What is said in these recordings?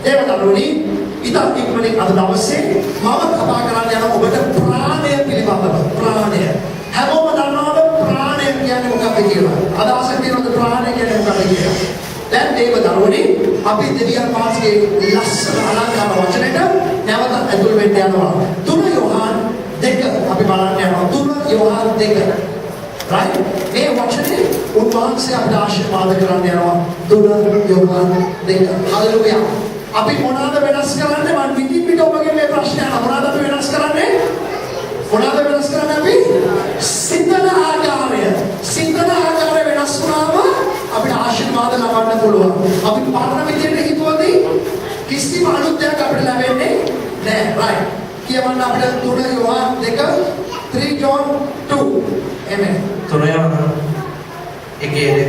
දේවදරුවනි ඉතින් ඉක්මනින් අද දවසේ මම කතා කරන්න යන ඔබට ප්‍රාණය පිළිබඳව ප්‍රාණය හැමෝම දන්නවද ප්‍රාණය කියන්නේ මොකක්ද කියලා? අදහසක් තියෙනවද ප්‍රාණය කියන්නේ මොකක්ද කියලා? දැන් දේවදරුවනි අපි දෙවියන් වහන්සේගේ ලස්සන අලංකාර වචනෙට නැවත ඇතුල් වෙන්න යනවා. 3 යෝහන් 2 අපි බලන්න යනවා. 3 යෝහන් 2 right මේ වචනේ උන්වහන්සේ අපට ආශිර්වාද කරන්න යනවා. 3 යෝහන් 2 හලෙලුයා. අපි මොනවාද වෙනස් කරන්නේ? මම විදිහට ඔබගේ මේ ප්‍රශ්නය මොනවාද අපි වෙනස් කරන්නේ? මොනවාද වෙනස් කරන්නේ අපි? සිතන ආකාරය වෙනස් වුණාම අපිට ආශිර්වාද ලබන්න පුළුවන්. අපි පරණ විදිහට හිතුවදී කිසිම අලුත් දෙයක් අපිට ලැබෙන්නේ නැහැ. right කියවන්න අපිට 3 යෝහන් 2 3 John 2 amen. 3 යෝහන් 1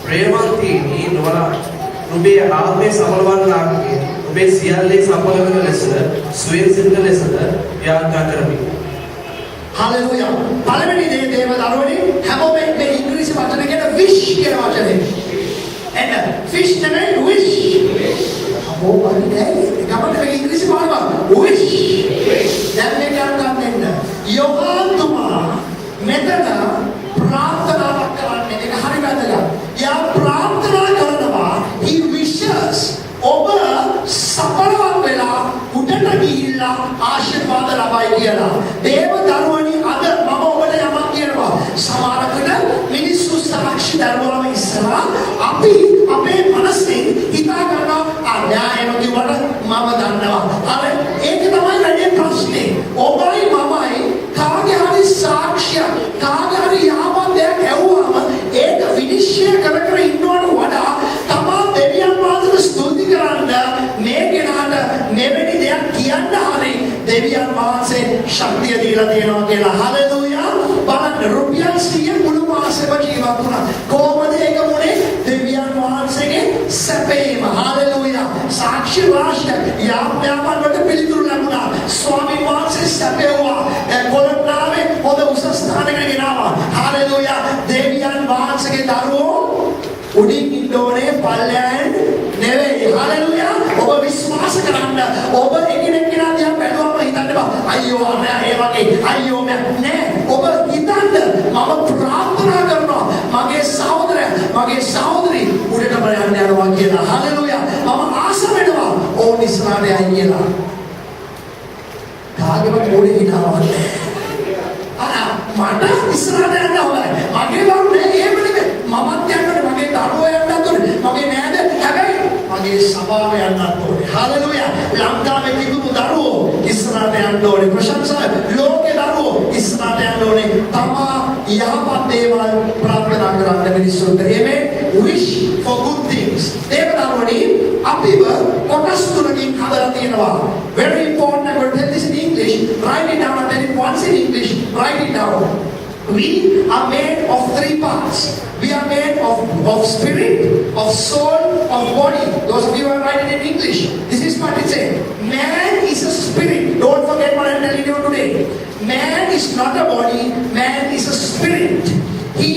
ප්‍රේමවන්තීනි නොවලා නුඹේ ආත්මය සඵලවන්නාගේ නුඹේ සියල්ලේ සඵල වන ලෙස ස්වයෙන් සිද්ධ ලෙසද ව්‍යාඛ්‍යා කරමි. හලෙලුයා. පළවෙනි දේ දේවදරුවනි හැමෝම මේ ඉංග්‍රීසි වචන කියන wish කියන වචනේ. එන්න fish නෙමෙයි wish. අපෝ බලන්නේ ගමන් මේ ඉංග්‍රීසි පාඩම wish. දැන් මේ ගන්න යෝහන් තුමා මෙතන ප්‍රාර්ථනාවක් කරන්නේ ඒක හරි වැදගත්. යා ප්‍රාර්ථනා කරනවා he wishes ඔබ සඵලව වෙලා උඩට ගිහිල්ලා ආශිර්වාද ලබයි කියලා. දේවදරුවනි අද මම ඔබට යමක් කියනවා. සමහරකට මිනිස්සු සාක්ෂි දරුවම ඉස්සරහා අපි අපේ මනසෙන් හිතා ගන්නවා න්යායම කිව්වට මම දන්නවා. අර ඒක තමයි වැඩි ප්‍රශ්නේ. ඔබයි මමයි කාගේ හරි සාක්ෂිය කාගේ හරි යාපනයක් ඇහුවම ඒක විනිශ්චය කර කර ඉන්නවට වඩා තමා දෙවියන් වහන්සේට ස්තුති කරන්න මේ කෙනාට මෙවැනි දෙයක් කියන්න හරි දෙවියන් වහන්සේ ශක්තිය දීලා තියෙනවා කියලා. හලෙලුයා. බලන්න රුපියල් 100 මුළු මාසෙම ජීවත් වුණා. කොහොමද ඒක වුනේ? දෙවියන් වහන්සේගේ සැපේම. හලෙලුයා. සාක්ෂි රාශිය යාපන වලට පිළිතුරු ලැබුණා. ස්වාමීන් වහන්සේ සැපේවා. කොළඹේ හොඳ උසස් ස්ථානයකට ගෙනාවා. හලෙලුයා. දෙවියන් වහන්සේගේ දරුවෝ උඩින් ඉන්නෝනේ පල්ලෙන් නෙවෙයි. හලෙලුයා. ඔබ විශ්වාස කරන්න. ඔබ එකිනෙක කෙනා දිහා බැලුවම හිතන්න බා. අයියෝ නෑ ඒ වගේ. අයියෝ නෑ. ඔබ හිතන්න මම ප්‍රාර්ථනා කරනවා මගේ සහෝදරයා මගේ සහෝදරි උඩට බලන්න යනවා කියලා. හලෙලුයා. මම ආස වෙනවා ඕන් ඉස්සරහට යයි කියලා. කාගේම පොඩි හිතාවන්නේ. මට ඉස්සරහට යන්න හොඳයි. මගේ වරුනේ එහෙම නෙමෙයි. මමත් යන්නේ මගේ දරුවෝ යන්නත් ඕනේ. මගේ නෑද හැබැයි මගේ සභාව යන්නත් ඕනේ. හලෙලුයා. ලංකාවේ තිබුණු දරුවෝ ඉස්සරහට යන්න ඕනේ. ප්‍රශංසා ලෝකේ දරුවෝ ඉස්සරහට යන්න ඕනේ. තමා යහපත් දේවල් ප්‍රාර්ථනා කරන්න මිනිස්සුන්ට. එමේ wish for good things. දේවදරුවනි අපිව කොටස් තුනකින් හදලා තියෙනවා. Very important. I'm going to tell this in English. Write it down and tell it once in English. Write it down. We are made of 3 parts. We are made of spirit, of soul, of body. Those of you who are writing in English, this is what it says. Man is a spirit. Don't forget what I'm telling you today. Man is not a body. Man is a spirit. He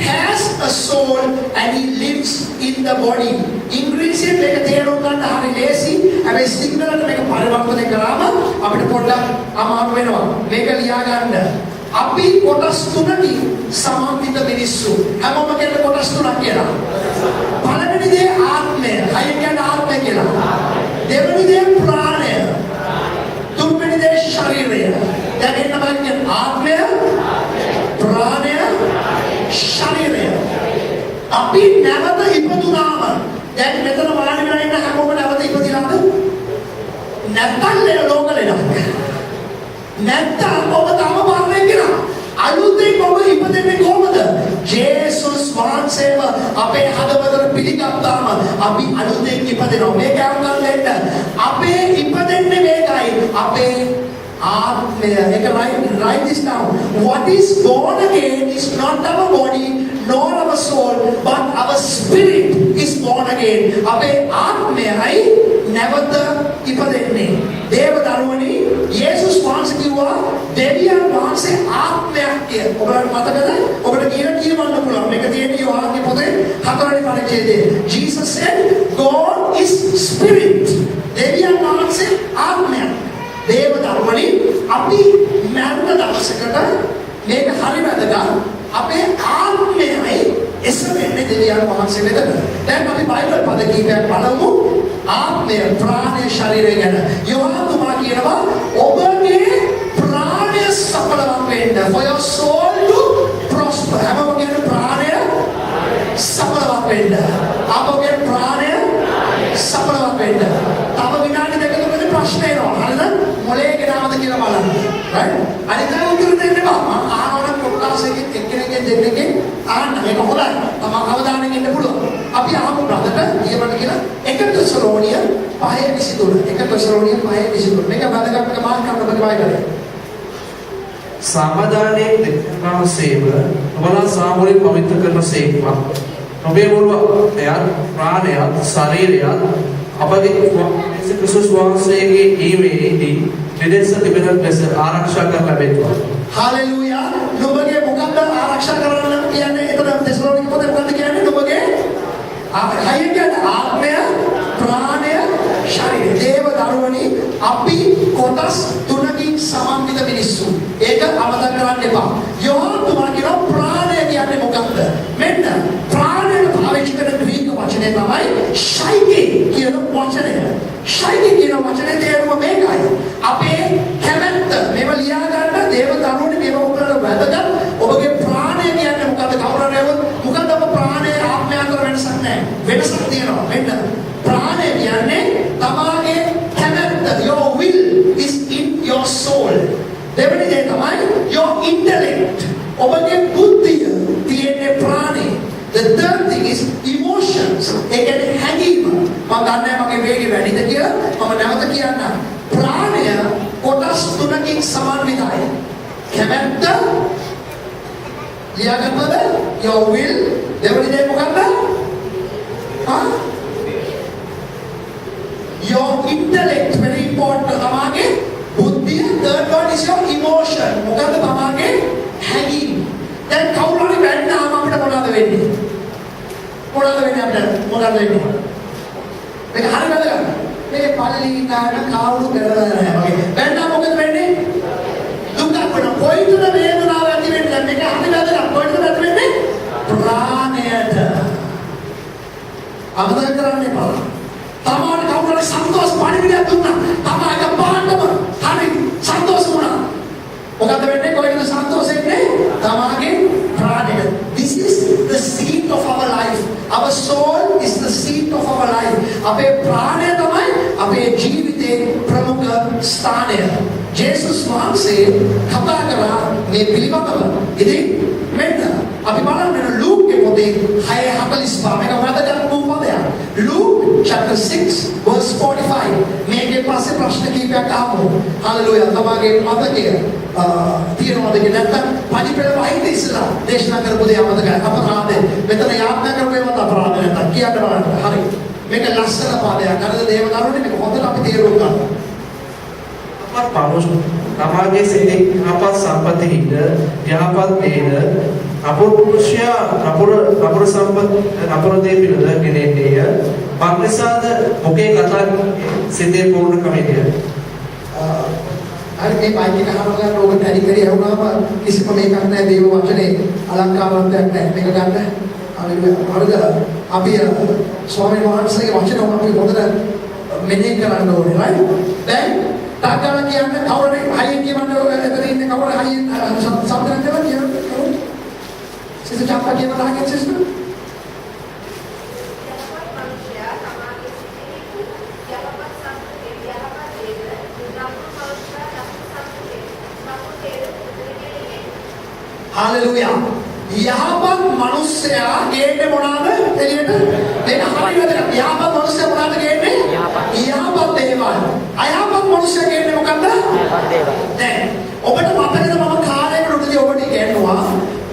has a soul and he lives in the body. ඉංග්‍රීසියෙන් මේක තේරුම් ගන්න හරි ලේසි. හැබැයි සිංහලට මේක පරිවර්තනය කරාම අපිට පොඩ්ඩක් අමාරු වෙනවා. මේක ලියා ගන්න. අපි කොටස් තුනකින් සමන්විත මිනිස්සු. හැමෝම කියන කොටස් තුනක් කියලා. පළවෙනි දේ ආත්මය. අය කියන්නේ ආත්මය කියලා. දෙවෙනි දේ ප්‍රාණය. තුන්වෙනි දේ ශරීරය. දැන් එන්න බලන්න ආත්මය, ප්‍රාණය, ශරීරය. අපි නැවත ඉපදුනාම දැන් මෙතන වාඩි වෙලා ඉන්න හැමෝම නැවත ඉපදිනාද? නැත්තම් ලෝක ලෙඩක්. නැත්තම් ඔබ තම මරණය කියලා. අලුතෙන් ඔබ ඉපදෙන්නේ කොහොමද? ජේසුස් වහන්සේව අපේ හදවතට පිළිගත්තාම අපි අලුතෙන් ඉපදෙනවා. මේක අහගන්න. අපේ ඉපදෙන්නේ මේකයි. අපේ ආත්මය. ඒක write this down. What is born again is not our body nor our soul but our spirit is born again. අපේ ආත්මයයි නැවත ඉපදෙන්නේ. දේවදරුවනි යේසුස් වහන්සේ කිව්වා දෙවියන් වහන්සේ ආත්මයක් කියලා. ඔබට මතකද? ඔබට කියවන්න පුළුවන්. මේක තියෙන්නේ යෝහානගේ පොතේ 4 වෙනි පරිච්ඡේදයේ. Jesus said God is spirit. අපි මරණ දවසකට මේක හරි වැදගත්. අපේ ආත්මයයි එසවෙන්නේ දෙවියන් වහන්සේ වෙතට. දැන් අපි බයිබල් පද කීපයක් බලමු. ආත්මය, ප්‍රාණය, ශරීරය ගැන. යෝහන් තුමා කියනවා ඔබගේ ප්‍රාණය සඵලවත් වෙන්න. For your soul to prosper. හැමෝම කියන ප්‍රාණය සඵලවත් වෙන්න. අපගේ ප්‍රාණය සඵලවත් වෙන්න. තව විනාඩි දෙක තුනකදී ප්‍රශ්න එනවා. හරිද? මොලේ ගෙනාවද කියලා බලන්න. right? අනිත් අය උත්තර දෙන්න බෑ. මම ආනවනම් කොටසකින් එක්කෙනෙක්ගෙන් දෙන්නෙක්ගෙන් ආන්න මේක හොඳයි. තමන් අවධානයෙන් ඉන්න පුළුවන්. අපි අහමු බ්‍රදර්ට ඊයමඩ කියලා 1 තෙසලෝනිය 5:23. 1 තෙසලෝනිය 5:23. මේක වැදගත්කම මාර්ක් කරන්න ඔබගේ බයිබලයේ. සමාදානයේ දෙකම සේව ඔබලා සාමූලික පවිත්‍ර කරන සේක්වා. ඔබේ මුළු එයත් ප්‍රාණයත් ශරීරයත් අපගේ ක්‍රිස්තුස් වහන්සේගේ ඊමේදී නිදෙස් තිබෙන ලෙස ආරක්ෂා කර ලැබෙත්වා. හalleluya. නුඹගේ මොකක්ද ආරක්ෂා කරන්න කියන්නේ? එතන තෙසලෝනික පොතේ මොකක්ද කියන්නේ? නුඹගේ ආත්මය, ප්‍රාණය, ශරීරය. දේව දරුවනි අපි කොටස් තුනකින් සමන්විත මිනිස්සු. ඒක අමතක කරන්න එපා. යෝහන් තුමා කියනවා ප්‍රාණය කියන්නේ මොකක්ද? මෙන්න ප්‍රාණයට පාවිච්චි කරන ග්‍රීක වචනේ තමයි ශයිකේ කියන වචනය. ශයිකේ කියන වචනේ තේරුම මේකයි. අපේ කැමැත්ත මේව ලියා ගන්න දේව දරුවනි මේව ඔබට වැදගත්. ඔබගේ ප්‍රාණය කියන්නේ මොකද්ද? කවුරුරේවත් මොකද්ද ඔබ ප්‍රාණය ආත්මය අතර වෙනසක් නැහැ. වෙනසක් තියෙනවා. මෙන්න ප්‍රාණය කියන්නේ තමාගේ කැමැත්ත. Your will is in your soul. දෙවෙනි දේ තමයි your intellect. ඔබගේ බුද්ධිය තියෙන්නේ ප්‍රාණේ. The third thing is emotions. ඒ කියන්නේ හැඟීම. මම දන්නේ මගේ වේගය වැඩිද කියලා. මම නැවත කියන්නම්. ප්‍රාණය කොටස් තුනකින් සමන්විතයි. කැමැත්ත, ලියාගන්නවද? Your will. දෙවෙනි දේ මොකක්ද? Your intellect, very important. තමාගේ බුද්ධිය. Third one is your emotion. මොකද්ද තමාගේ හැඟීම. දැන් කවුරු හරි වැන්නාම අපිට මොනවද වෙන්නේ? මොනවද වෙන්නේ අපිට? මොනවද වෙන්නේ? මේක හරි වැදගත්. මේ පල්ලි ගන්න කවුරු කරලා නැහැ වගේ. වැන්නාම මොකද වෙන්නේ? දුකක් වෙනවා. කොයිටද වේදනාව ඇති වෙන්නේ? මේක හරි වැදගත්. කොයිටද ඇති වෙන්නේ? ප්‍රාණයට. අමතක කරන්න එපා. තමාට කවුරු හරි සන්තෝෂ පරිවිඩයක් දුන්නා. තමා එක පාන්නම හරි සන්තෝෂ වුණා. මොකද වෙන්නේ? කොහෙද සන්තෝෂ එන්නේ? තමාගේ ප්‍රාණය. This is the seat of our life. Our soul is the seat of our life. අපේ ප්‍රාණය තමයි අපේ ජීවිතේ ප්‍රමුඛ ස්ථානය. ජේසුස් වහන්සේ කතා කරා මේ පිළිබඳව. ඉතින් මෙන්න අපි බලන්න ලූක්ගේ පොතේ 6:45 මේක වැදගත් පදයක්. Luke chapter 6 verse 45. මේකේ පස්සේ ප්‍රශ්න කිහිපයක් ආවෝ. හalleluya. තමගේ මතකය තියෙනවද කියලා නැත්නම් පරිපෙළ වහින්න ඉස්සලා දේශනා කරපු දේ අමතකයි. අපරාධේ. මෙතන යාඥා කරපු ඒවත් අපරාධ නැත්තම් කියන්න බලන්න. හරි. මේක ලස්සන පදයක්. අර දේව දරුවනේ මේක හොඳට අපි තේරුම් ගන්න. පරුෂ තමාගේ සිතේ යහපත් සම්පතෙහිද යහපත් දේද අපුරුෂයා අපුර සම්පත අපුර දේ පිළිද ගෙනෙන්නේය. පක්නිසාද මොකේ කතා සිතේ පූර්ණ කමෙදිය. අර මේ බයික් එක හරව ගන්න ඕක ටැලි කරේ යවුනාම කිසිම මේකක් නැහැ. දේව වචනේ අලංකාරයක් නැහැ. මේක ගන්න හරිද? අපි ස්වාමීන් වහන්සේගේ වචන අපි හොඳට මෙනෙහි කරන්න ඕනේ. right? දැන් තාකලා කියන්නේ කවුරුනේ හයියෙන් කියවන්න එතන ඉන්නේ කවුරු හයියෙන් සම්බන්ධ කරලා කියන්නේ කවුරු? සිත චාප්පා කියන තාකේ සිස්ටර්. හalleluya. යහපත් මිනිස්සයා ගේන්නේ මොනවාද? එළියට මේක හරියටද? යහපත් මිනිස්සයා මොනවාද ගේන්නේ? යහපත් දේවල්. අයහපත් මිනිස්සයා ගේන්නේ මොකද්ද? යහපත් දේවල්. දැන් ඔබට මතකද මම කාලයකට උඩදී ඔබට කියනවා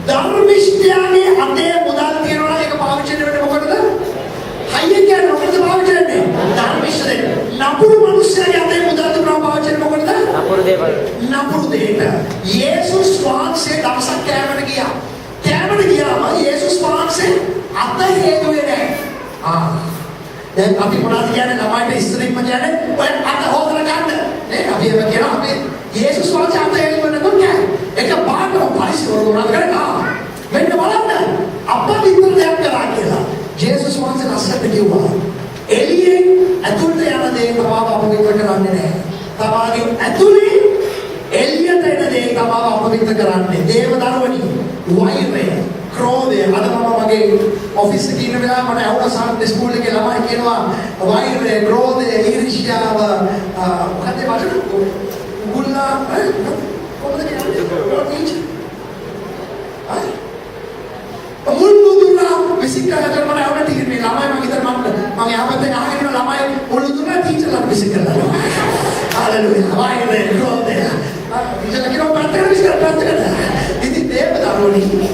ධර්මිෂ්ඨයාගේ අතේ මුදල් තියනවා ඒක පාවිච්චි වෙන්නේ මොකටද? හයිය කියන්නේ මොකටද පාවිච්චි වෙන්නේ? ධර්මිෂ්ඨ දෙන්න. නපුරු මිනිස්සයාගේ අතේ මුදල් තියනවා පාවිච්චි වෙන්නේ මොකටද? නපුරු දේවල්. නපුරු දෙයට. යේසුස් වහන්සේ දවසක් කෑමට ගියා. කෑමට ගියාම යේසුස් වහන්සේ අත හේතුවේ නැහැ. දැන් අපි මොනවද කියන්නේ ළමයිට ඉස්සරින්ම කියන්නේ ඔය අත හොදලා ගන්න. නේ අපි එහෙම කියනවා අපි යේසුස් වහන්සේ අත එල්ලෙන්නකොට එක පාටම පරිසරවල උනත් කරා. මෙන්න බලන්න අපවිත්‍ර දෙයක් කරා කියලා. යේසුස් වහන්සේ ලස්සනට කිව්වා. එළියෙන් ඇතුළට යන දේ තමාව අපවිත්‍ර කරන්නේ නැහැ. තමාගේ ඇතුළේ එළියට එන දේ තමාව අපවිත්‍ර කරන්නේ. දේව දරුවනි වෛරය, ක්‍රෝධය. අද මම මගේ ඔෆිස් එකේ ඉන්න වෙලාව මට ඇහුණා සාන්ති ස්කූල් එකේ ළමයි කියනවා වෛරය, ක්‍රෝධය, ඊර්ෂ්‍යාව මොකද වචන උගුල්ලා කොහොමද කියන්නේ? මුළුදුරා විසිකලා කරන මම ඇහුණා ටිකේ මේ ළමයි මම හිතන මම යාපතේ අහගෙන ඉන්න ළමයි මුළුදුරා ටීචර්ලා විසිකලා. හalleluya. වෛරය, ක්‍රෝධය. ටීචර්ලා කියනවා පැත්තකට විසිකලා. ඉතින් දේව දරුවනි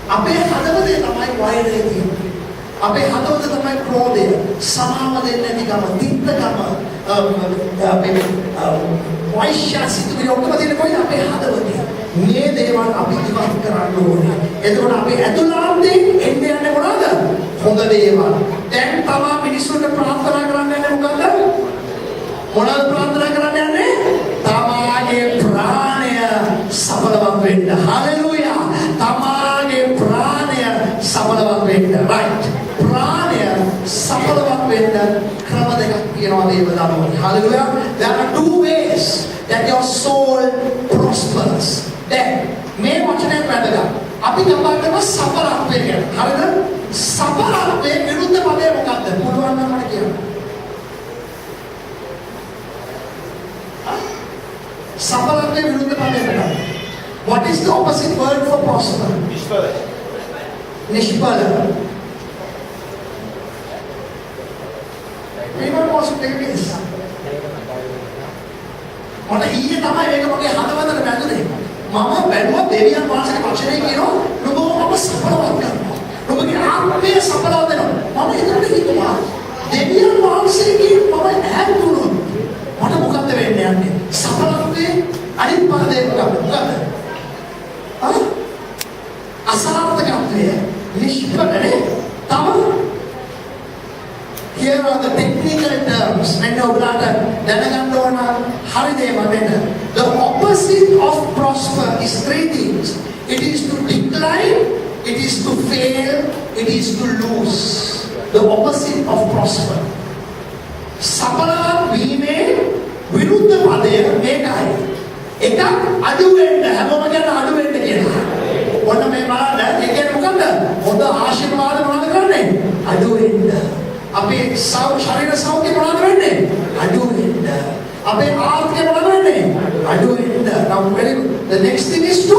අපේ හදවතේ තමයි වෛරය තියෙන්නේ. අපේ හදවතේ තමයි ක්‍රෝධය, සමාව දෙන්නේ නැතිකම, තිත්තකම, වෛශ්‍යසිතුවිලි ඔක්කොම තියෙන්නේ කොයිද? අපේ හදවතේ. මේ දේවල් අපි ඉවත් කරන්න ඕනේ. එතකොට අපේ ඇතුළාන්තයෙන් එන්නේ යන්නේ මොනවද? හොඳ දේවල්. දැන් තමයි මිනිස්සුන්ට ප්‍රාර්ථනා කරන්න යන්නේ මොකද්ද? මොනවද ප්‍රාර්ථනා කරන්න යන්නේ? තමාගේ ප්‍රාණය සඵලවත් වෙන්න. හalleluya. තමාගේ ප්‍රාණය සඵලවත් වෙන්න. right. ප්‍රාණය සඵලවත් වෙන්න ක්‍රම දෙකක් තියෙනවා දේව දරුවනි. hallelujah. There are two ways that your soul prospers. දැන් මේ වචනයෙන් වැදගත්. අපි කතා කරන සඵලත්වය ගැන. හරිද? සඵලත්වයේ විරුද්ධ පදය මොකක්ද? පුළුවන් නම් මට කියන්න. සඵලත්වයේ විරුද්ධ පදය මොකක්ද? What is the opposite word for prosper? Nishpala. Anyone wants to take this? මට ඊයේ තමයි මේක මගේ හදවතට වැදුනේ. මම බැලුවා දෙවියන් වහන්සේගේ වචනේ කියනවා නුඹව සඵලවත් කරනවා. නුඹගේ ආත්මය සඵලව වෙනවා. මම ඒකට හිතුවා දෙවියන් වහන්සේගේ මම ඈත් වුණොත් මට මොකක්ද වෙන්නේ යන්නේ? සඵලත්වයේ අනිත් පදේ මොකක්ද? අසාර්ථකත්වය නිෂ්පලනේ තම. Here are the technical terms. මෙන්න ඔයාලට දැනගන්න ඕන හරි දේ මම. The opposite of prosper is three things. It is to decline, it is to fail, it is to lose. The opposite of prosper. සඵලව වීමේ විරුද්ධ පදය මේකයි. එකක් අඩු වෙන්න, හැමෝම කියන්නේ අඩු වෙන්න කියලා. ඔන්න මේ බලන්න ඒ කියන්නේ මොකද්ද? හොඳ ආශිර්වාද මොනවද කරන්නේ? අඩු වෙන්න. අපේ ශරීර සෞඛ්‍ය මොනවද වෙන්නේ? අඩු වෙන්න. අපේ ආර්ථිකය මොනවද වෙන්නේ? අඩු වෙන්න. Now very good. The next thing is to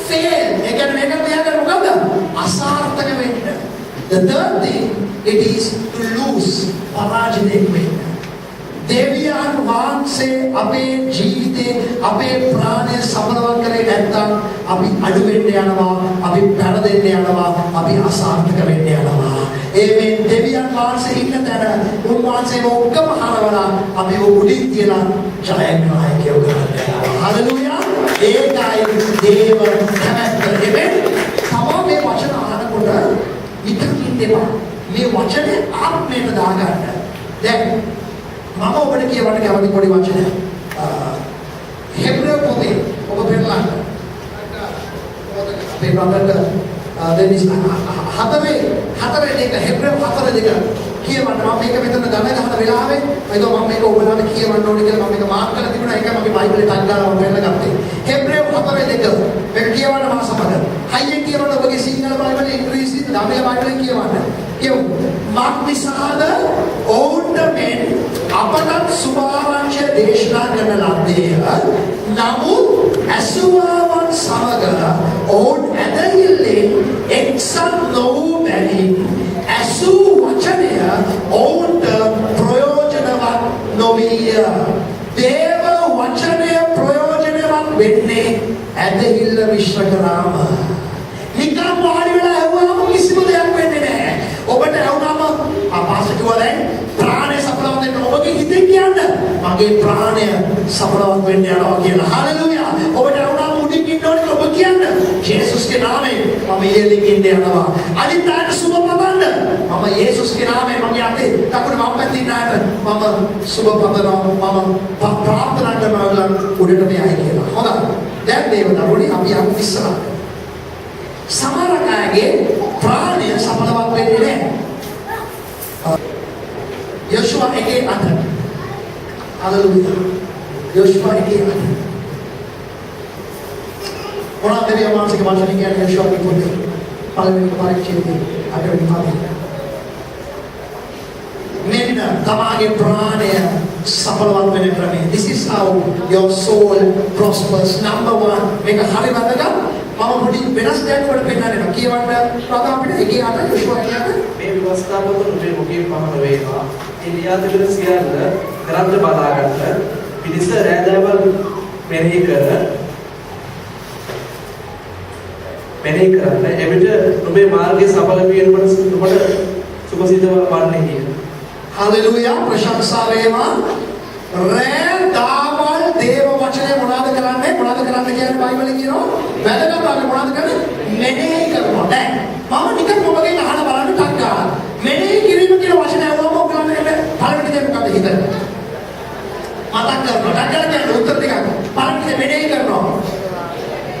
fail. ඒ කියන්නේ මේක තියාගන්න මොකද්ද? අසාර්ථක වෙන්න. The third thing it is to lose. පරාජය වෙන්න. දෙවියන් වහන්සේ අපේ ජීවිතේ අපේ ප්‍රාණය සඵලව කරේ නැත්නම් අපි අඩු වෙන්න යනවා, අපි පෙරදෙන්න යනවා, අපි අසාර්ථක වෙන්න යනවා. ඒ දෙවියන් වහන්සේ ඉන්න තැන උන්වහන්සේව ඔක්කොම හරවලා අපි උඩින් තියලා ජයග්‍රාහකයෝ කරගන්නවා. හalleluya. ඒකයි දේව කැමැත්ත. එමෙන්න තම මේ වචන අහනකොට ඉතින් ඉන්නවා. මේ වචනේ ආත්මයට දාගන්න. දැන් මම ඔබට කියවන්න කැමති පොඩි වචනයක්. හෙබ්‍රේව පොතේ ඔබ පෙන්නන්න. අපේ බ්‍රදර් දෙනිස් හතරේ දෙක හෙබ්‍රේව හතරේ දෙක කියවන්න. මම මේක මෙතන ගමන ගහන වෙලාවේ මම මේක ඔබලාට කියවන්න ඕනේ කියලා මම මේක මාක් කරලා තිබුණා. ඒක මගේ බයිබලේ ටක් ගාලා මම පෙන්නලා ගත්තේ. හෙබ්‍රේව හතරේ දෙක මේක කියවන්න මම සමග. හයියෙන් කියවන්න ඔබගේ සිංහල බයිබලේ ඉංග්‍රීසි දමිළ බයිබලේ කියවන්න. කියමු. මක් නිසාද ඔවුන්ට මෙන් අපට සුභාරංශය දේශනා කරන ලද්දේ. නමුත් ඇසුවාවන් සමග ඔවුන් ඇදහිල්ලෙන් එක්සත් නොවූ බැවින් ඇසූ වචනය ඔවුන්ට ප්‍රයෝජනවත් නොවිය. දේව වචනය ප්‍රයෝජනවත් වෙන්නේ ඇදහිල්ල මිශ්‍ර කරාම. නිකම් වාඩි වෙලා ඇහුවාම කිසිම දෙයක් වෙන්නේ නැහැ. ඔබට ඇහුනාම ආපාස කිව්වා දැන් ප්‍රාණය සඵලවත් වෙන්න ඔබගේ හිතෙන් කියන්න මගේ ප්‍රාණය සඵලවත් වෙන්න යනවා කියලා. හalleluya. ඔබට ඇහුනාම උඩින් ඉන්න ඕනේ ඔබ කියන්න ජේසුස්ගේ නාමයෙන් මම ඉහළින් ඉන්න යනවා. අනිත් අයට සුබ පතන්න කරන්න මම යේසුස්ගේ නාමයෙන් මගේ අතේ දකුණු වම් පැත්තේ ඉන්න අයට මම සුබ පතනවා මම ප්‍රාර්ථනා කරනවා උඩට මෙයයි කියලා. හොඳයි. දැන් දේවදරුවනි අපි යමු ඉස්සරහට. සමහර අයගේ ප්‍රාණය සඵලවත් වෙන්නේ නැහැ. යෝෂුවා 1:8. හalleluya. යෝෂුවා 1:8. මොනවද මේ මානසික වචන කියන්නේ යෝෂුවාගේ පොතේ. පළවෙනි පරිච්ඡේදයේ 8 වෙනි පදයේ. මෙන්න තමාගේ ප්‍රාණය සඵලවත් වෙන ක්‍රමය. This is how your soul prospers. Number 1. මේක හරි වැදගත්. මම පොඩි වෙනස් දෙයක් වලට පෙන්නනවා. කියවන්න ප්‍රථම අපිට 1:8 යෝෂුවා කියන්නේ මේ විවස්ථාවක නුඹේ මුඛයෙන් පහළ වේවා. එලියා තිබෙන සියල්ල ග්‍රන්ථ බලාගන්න. පිරිස රැඳවල් මෙනෙහි කරන්න. එවිට නුඹේ මාර්ගයේ සඵල වීමට නුඹට සුභසිද්ධ වන්නේ කියලා. හalleluya. ප්‍රශංසා වේවා. රැඳවල් දේව වචනේ මොනවද කරන්නේ? මොනවද කරන්න කියන්නේ බයිබලෙන් කියනවා? වැදගත් වගේ මොනවද කරන්නේ? මෙනෙහි කරනවා. දැන් මම නිකන් ඔබගෙන් අහන බලන්න ටක් ගන්න. මෙනෙහි කිරීම කියන වචනේ වුණාම ඔයගොල්ලන්ට පළවෙනි දේ මොකක්ද හිතන්නේ? මතක් කරනවා. ටක් ගන්න කියන්නේ උත්තර ටිකක්. පළවෙනි දේ මෙනෙහි කරනවා.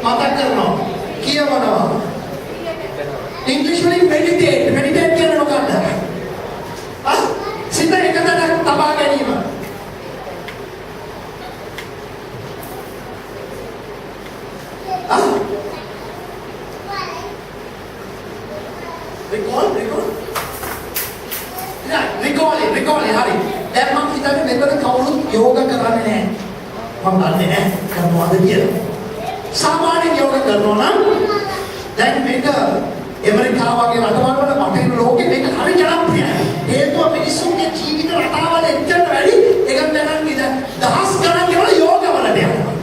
මතක් කරනවා. කියවනවා. ඉංග්‍රීසි වලින් මෙඩිටේට් කියන්නේ මොකක්ද? සිත එකතැනක තබා ගැනීම. recall hari. දැන් මම හිතන්නේ මෙතන කවුරුත් යෝග කරන්නේ නැහැ. මම දන්නේ නැහැ කරනවද කියලා. සාමාන්‍ය යෝග කරනවා නම් දැන් මේක ඇමරිකාව වගේ රටවල් වල බටහිර ලෝකෙ මේක හරි ජනප්‍රියයි. හේතුව මිනිස්සුන්ගේ ජීවිත රටාවල එච්චර වැඩි ඒක දැනන් ඉඳ දහස් ගණන් වල යෝග වලට යනවා.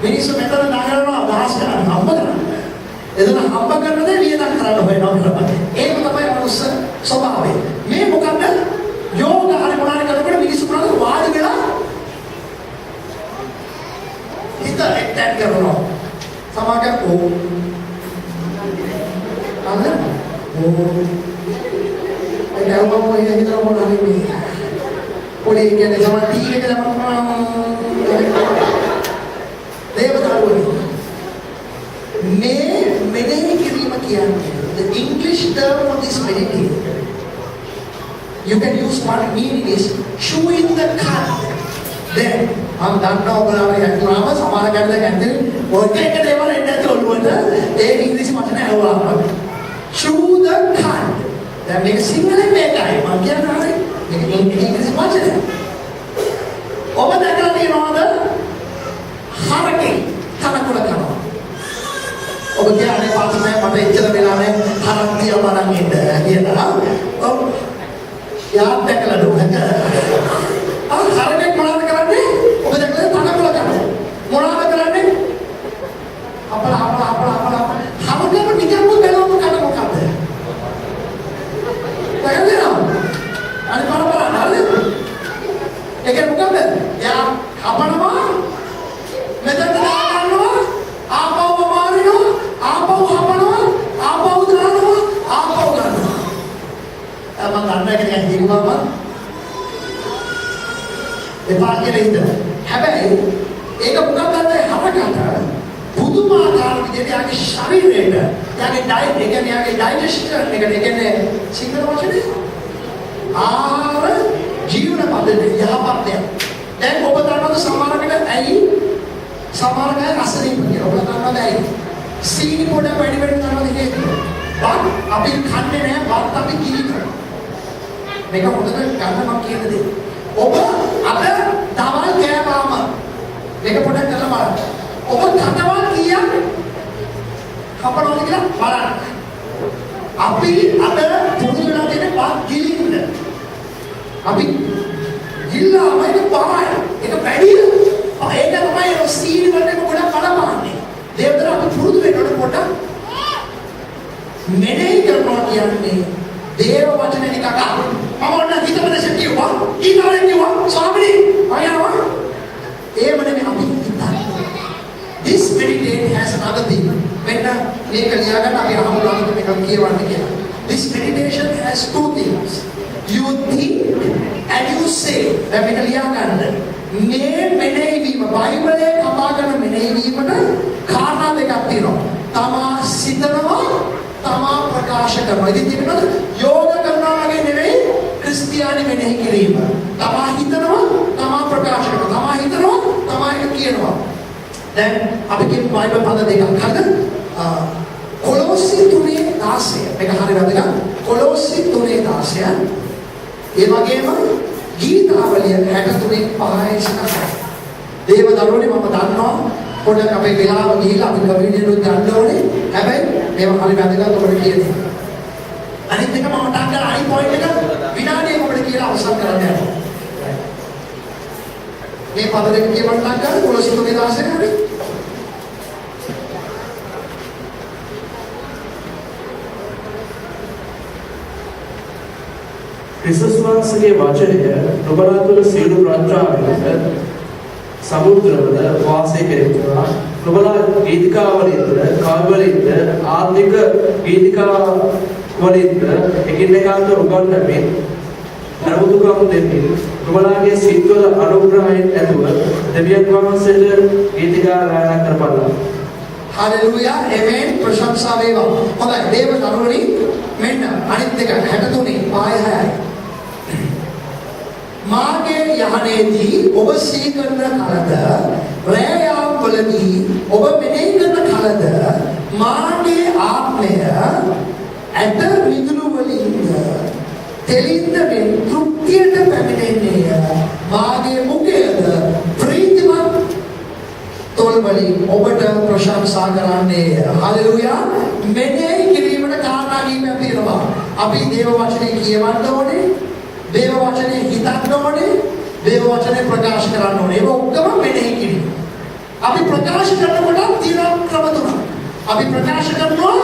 මිනිස්සු මෙතන නගරනවා දහස් ගණන් හම්බ කරන්නේ. එතන හම්බ කරන දේ වියදම් කරන්න හොයනවා කියලා. ඒක තමයි මනුස්ස ස්වභාවය. මේ මොකක්ද? යෝග හරි මොනාරි කරනකොට මිනිස්සු මොනවද වාඩි වෙලා හිත එක්තැන් කරනවා. සමාගම් the English term for this meditation, you can use one meaning is chewing the cud. Then हम जानना होगा ना यार तुरामा समाना करते कहते वो क्या कहते हैं वाले इंडिया तो लोग ना एक इंग्लिश मचने है वो आप chew the cud. That makes single में क्या है मां क्या ना है लेकिन इंग्लिश मचने ओवर दैट का नहीं नॉर्दर हरके खाना कुड़ा खाना अब क्या आने पास में मटे इच्छा मिला में हरक दिया माना मिलता है ये ना अब याद तक लड़ू है अब हरके कुड़ा करने ඔබ දැක්කද තනකොළ කරනවා මොනවද කරන්නේ අපල හමගම නිකම්ම බැලුවම කන මොකද්ද දැක්කද අනිත් බලන්න හරිද ඒක මොකද්ද යා හපනවා මෙතන දානවා ආපහු මාරිනවා ආපහු හපනවා ආපහු දානවා ආපහු ගන්නවා මම ගන්න එක නිකන් හිරුවම එපා කියලා හිතනවා හැබැයි ඒක මොකක්ද හරකට පුදුමාකාර විදිහට යාගේ ශරීරයට යාගේ ඩයට් එක කියන්නේ යාගේ ඩයිජෙස්ටර් එක කියන්නේ සිංහල වචනේ ආහාර ජීවන පද්ධතිය යහපත්ය. දැන් ඔබ දන්නවද සමහරකට ඇයි සමහර අය රසණීය කියලා ඔබ දන්නවද ඇයි සීනි පොඩ වැඩි දන්නවද හේතුව? වත් අපි කන්නේ නැහැ වත් අපි කිරි කරනවා. මේක හොඳට ගන්න මම කියන දේ. ඔබ අද දවල් කෑවාම මේක පොඩ්ඩක් කරලා බලන්න. ඔබ කටවල් කීයක් කපනවද කියලා බලන්න. අපි අද පුරුදු වෙලා තියෙන වත් ගිලින්න. අපි ගිල්ලාම ඒක පාය. ඒක වැඩි. ඒක තමයි ඒ සීනි වලට පොඩ්ඩක් බලපාන්නේ. දේවදර අපි පුරුදු වෙනකොට පොඩ්ඩක් මෙනෙහි කරනවා කියන්නේ දේව වචන නිකක් මම ඔන්න හිතපදේශ කිව්වා ඊගාලෙන් කිව්වා ස්වාමීනි අයනවා ඒව නෙමෙයි අපි හිතන්නේ. This meditation has another thing. මෙන්න මේක ලියාගන්න අපි අහමුලාකට මේක කියවන්න කියලා. This meditation has two things. You think and you say. දැන් මේක ලියා ගන්න. මේ මෙනෙහිවීම බයිබලයේ කතා කරන මෙනෙහිවීමට කාරණා දෙකක් තියෙනවා. තමා සිතනවා, තමා ප්‍රකාශ කරනවා. ඉතින් තිබුණාද යෝග කරනවා වගේ නෙවෙයි ක්‍රිස්තියානි මෙනෙහි කිරීම. තමා හිතනවා, තමා ප්‍රකාශ කරනවා. තමා හිතනවා, තමා ඒක කියනවා. දැන් අපි කියමු බයිබල් පද දෙකක්. හරිද? කොලොස්සි 3:16. මේක හරිය වැදගත්. කොලොස්සි 3:16. ඒ වගේම ගීතාවලිය 63:5. දේව දරුවනේ මම දන්නවා පොඩක් අපේ වෙලාව ගිහිල්ලා අපි කමියුනිටි එක ගන්න ඕනේ. හැබැයි මේව හරිය වැදගත් ඔබට කියන්නේ. අනිත් එක මම ටක් කරලා අනිත් පොයින්ට් එක විනාඩියක ඔබට කියලා අවසන් කරන්න යනවා. මේ පද දෙක කියවන්න ගන්න කොලොස්සි 3:16 හරි. ක්‍රිස්තුස් වහන්සේගේ වචනය නුඹලා තුළ සියලු ප්‍රඥාවෙන්ද සමුද්‍රවල වාසය කෙරෙනවා. නුඹලා ගීතිකාවලින්ද කවිවලින්ද ආත්මික ගීතිකාවලින්ද එකිනෙකාට උගන්වමින් අනුමුදුකම් දෙමින් නුඹලාගේ සිත්වල අනුග්‍රහයෙන් ඇතුව දෙවියන් වහන්සේට ගීතිකා ගායනා කරපළා. Hallelujah, amen. ප්‍රශංසා වේවා. හොඳයි, දේව දරුවනි මෙන්න අනිත් එක 63:6. මාගේ යහනේදී ඔබ සීකරන කලද රැයාම් වලදී ඔබ මෙනෙහි කරන කලද මාගේ ආත්මය ඇත විදුලු වලින් තෙලින්ද මෙන් තෘප්තියට පැමිණෙන්නේ මාගේ මුඛයද ප්‍රීතිමත් තොල් වලින් ඔබට ප්‍රශංසා කරන්නේ. හලෙලූයා. මෙනෙහි කිරීමට කාරණා කීපයක් තියෙනවා. අපි දේව වචනේ කියවන්න ඕනේ. දේව වචනේ හිතන්න ඕනේ. දේව වචනේ ප්‍රකාශ කරන්න ඕනේ. ඒක ඔක්කොම මෙනෙහි කිරීම. අපි ප්‍රකාශ කරනකොට තියෙන ක්‍රම තුනක්. අපි ප්‍රකාශ කරනවා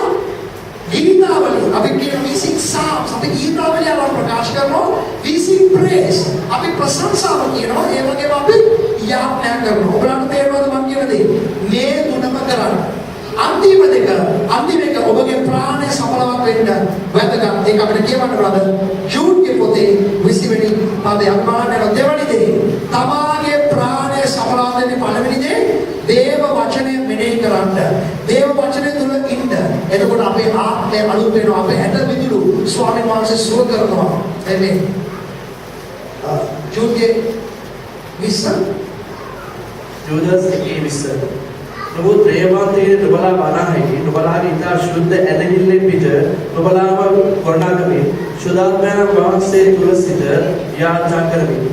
ගීතාවලිය. අපි කියන we sing psalms. අපි ගීතාවලිය අරන් ප්‍රකාශ කරනවා. we sing praise. අපි ප්‍රශංසාව කියනවා. ඒ වගේම අපි යාඥා කරනවා. ඔබලන්ට තේරෙනවද මම කියන දේ? මේ තුනම කරන්න. අන්තිම එක ඔබගේ ප්‍රාණය සඵලවත් වෙන්න වැදගත්. ඒක අපිට කියවන්න බ්‍රදර්. ජූඩ්ගේ පොතේ 20 වෙනි පදයේ අනුමානන දෙවනි දේ. තමාගේ ප්‍රාණය සඵලවත් වෙන්නේ පළවෙනි දේ දේව වචනය මෙනෙහි කරන්න. දේව වචනය තුල ඉන්න. එතකොට අපේ ආත්මය අලුත් වෙනවා. අපේ ඇට විදුලු ස්වාමීන් වහන්සේ සුව කරනවා. එමේ. ජූඩ්ගේ 20 ජෝදස් 1:20. නමුත් ප්‍රේමාන්තයේ නුඹලා වනාහි නුඹලාගේ ඉතා ශුද්ධ ඇදහිල්ලෙන් පිට නුඹලාම ගොඩනගමින් ශුද්ධාත්මයන් වහන්සේ තුල සිට යාඥා කරමින්.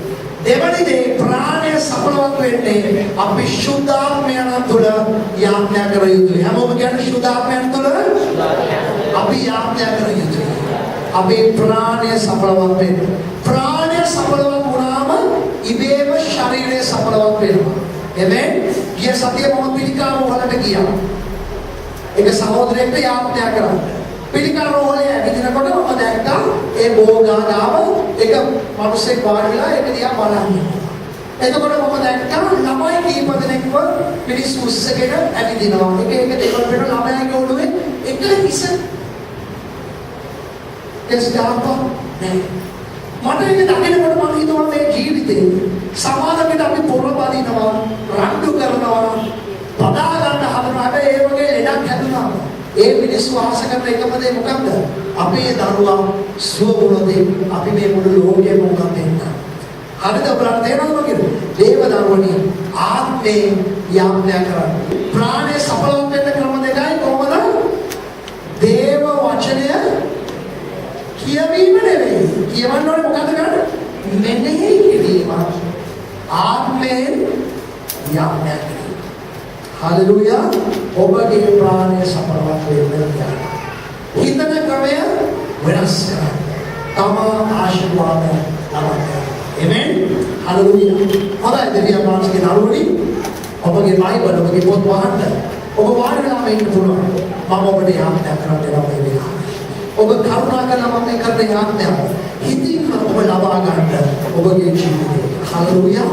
දෙවනි දේ ප්‍රාණය සඵලවත් වෙන්නේ අපි ශුද්ධාත්මයන් තුල යාඥා කර යුතුයි. හැමෝම කියන්නේ ශුද්ධාත්මයන් තුල අපි යාඥා කර යුතුයි. අපේ ප්‍රාණය සඵලවත් වෙන්න. ප්‍රාණය සඵලවත් වුණාම ඉබේම ශරීරය සඵලවත් වෙනවා. Amen. ගිය සතියේ මම පිළිකා රෝහලට ගියා. ඒක සහෝදරයෙක්ට යාඥා කරා. පිළිකා රෝහලේ ඇවිදිනකොට මම දැක්කා ඒ බෝගාගාව එක මිනිස්සෙක් වාඩිලා ඒක දිහා බලන්නේ. එතකොට මම දැක්කා ළමයි කීප දෙනෙක්ව මිනිස්සු උස්සගෙන ඇවිදිනවා. එක දෙකක් වෙන ළමයාගේ ඔළුවේ එක හිස එස්දාපා නේ. මට ඒක දකිනකොට මම හිතුවා මේ ජීවිතේ සමාජයට අපි පොර බදිනවා, රණ්ඩු කරනවා, පදා ගන්න හදනවා. හැබැයි ඒ වගේ ලෙඩක් හැදුනා. ඒ මිනිස්සු ආස කරන එකම දේ මොකක්ද? අපේ දරුවා සුව වුණොත් අපි මේ මුළු ලෝකෙම මොකක්ද වෙන්නේ? හරිද ඔබලට තේරෙනවද කියන්නේ? දේව දරුවනි ආත්මේ යාඥා කරන්න. ප්‍රාණය සඵලවත් වෙන්න ක්‍රම දෙකයි කොහොමද? දේව වචනය කියවීම නෙවෙයි. කියවන්න ඕනේ මොකද්ද ගන්න? මෙනෙහි කිරීම. ආත්මයෙන් යාඥා කිරීම. හලෙලූයා. ඔබගේ ප්‍රාණය සඵලවත් වෙන්න යන්න. හිතන ක්‍රමය වෙනස් කරන්න. තම ආශිර්වාද ලබන්න. Amen. හලෙලූයා. හොඳයි දෙවියන් වහන්සේගේ දරුවනි ඔබගේ බයිබල් ඔබගේ පොත් වහන්න. ඔබ වාඩි වෙලා ඉන්න පුළුවන්. මම ඔබට යාඥා කරන්න දෙනවා මේ වෙලාවේ. ඔබ කරුණා කරලා මම කරන යාඥාව හිතින් ඔබ ලබා ගන්න ඔබගේ ජීවිතේ. හලෙලූයා.